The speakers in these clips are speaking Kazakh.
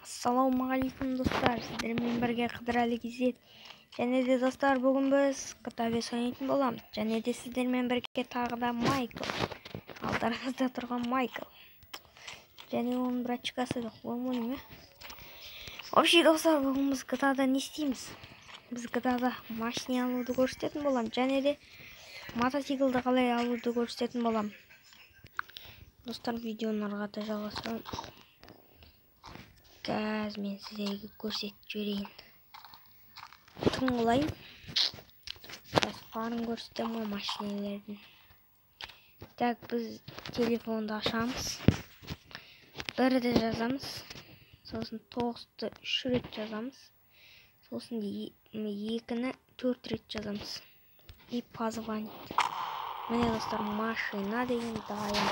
Ассалаумағалейкум достар, сіздермен бірге Қыдырәлі Кезет. Және де достар, бүгін біз GTA ойнайтын боламыз. Және де сіздермен бірге тағы да Майкл. Алдарыңызда тұрған Майкл. Және оның братчикасы жоқ, болмаймын. Вообще достар, бүгін біз GTAда не істейміз? Біз GTAда машина алуды көрсететін боламыз. Және де мотоциклді қалай алуды көрсететін боламыз. Достар, видеоны арғата жалғастырамын. Қазір мен сіздерге көрсетіп жіберейін. Тыңғылайын. Барын көрсетем ғой машинелердің. Так, біз телефонды ашамыз. 1-ді жазамыз. Сосын 9-ды 3 рет жазамыз. Сосын 2-ні 4 рет жазамыз. И позвонить. Міне достар, машина деген дайын.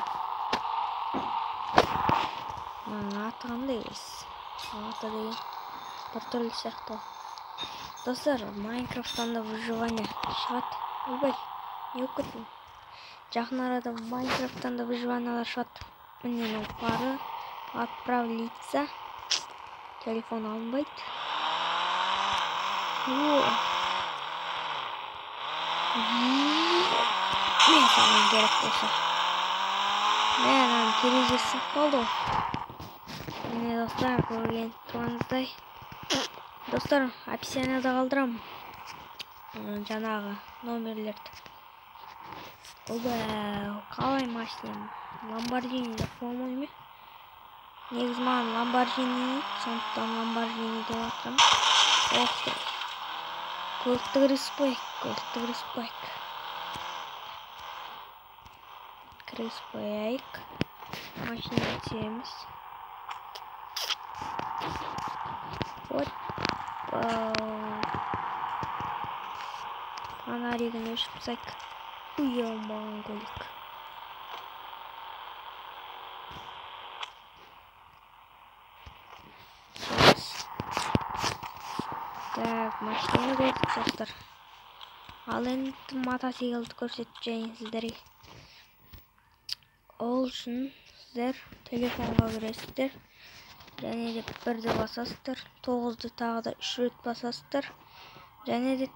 Аты қандай емес. Аты деген бір түрлі сияқты. Достар, Майнкрафттан да выживание шығады. Ойбай, не өп кеттім. Жақын арада Майнкрафттан да выживаниялар шығады. Міне пары отправиться. Телефон алынбайды. Мен саған керек болса. Мен терезесі қалды. Міне достар, көрген тұрғаныңыздай. Достар, описанияда қалдырам жаңағы номерлерді. Қалай машинем? Lamborghini деп болмай ме? Негізі маған Lamborghini, сондықтан Lamborghini деп атырам. Көлікті кіріспайық. Машина түсеміз. Фонаригін өшіп тастайық. Ұйылмаған көлік. Так, машина көрдік достар. Ал енді мотоциклді көрсетіп жайын сіздерге. Ол үшін сіздер телефонға кіресіздер. Және де 1-ді басасыздар, 9-ды тағы да 3 рет басасыздар. Және де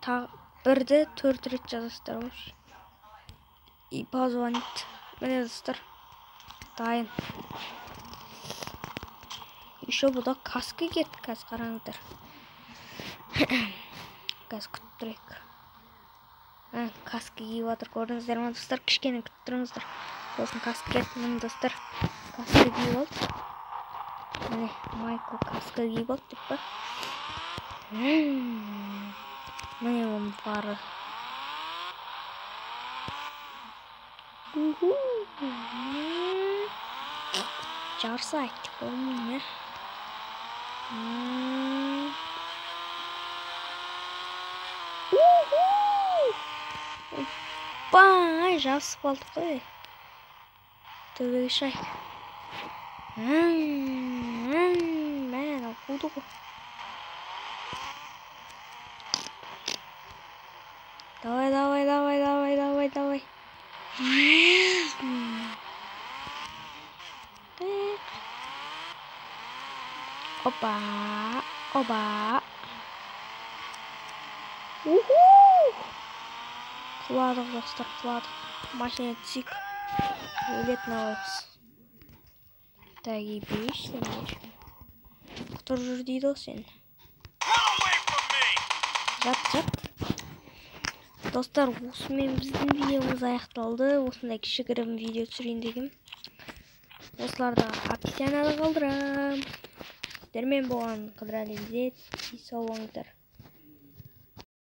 1-ді 4 рет жазасыздар. И позвонить. Міне достар, дайын. Еще бұда каска кетті, қазір қараңыздар. Қазір күтіп тұрайық. Каска киіп отыр, көрдіңіздер ме достар? Кішкене күтіп тұрыңыздар. Сосын каска кетті, міне достар. Каска киіп алды. Міне, Майкл каска киіп алды деп па. Міне оның бары. Жарса айттық болмай ме? Бай, жабысып қалдық қой. Төбеге шай. Мен алқуды ғой. Давай. Опа. Құладық достар, құладық. Машина түсік. Өлетін алайыз. Так, ебейші сен. Құтыр жүр дейді ол сен. Жат. Достар, осымен біздің видеомыз аяқталды. Осындай кішігірім видео түсірейін дегем. Осыларды описанияда қалдырам. Сіздермен болған Қыдырәлі Кезет. Сау болыңыздар.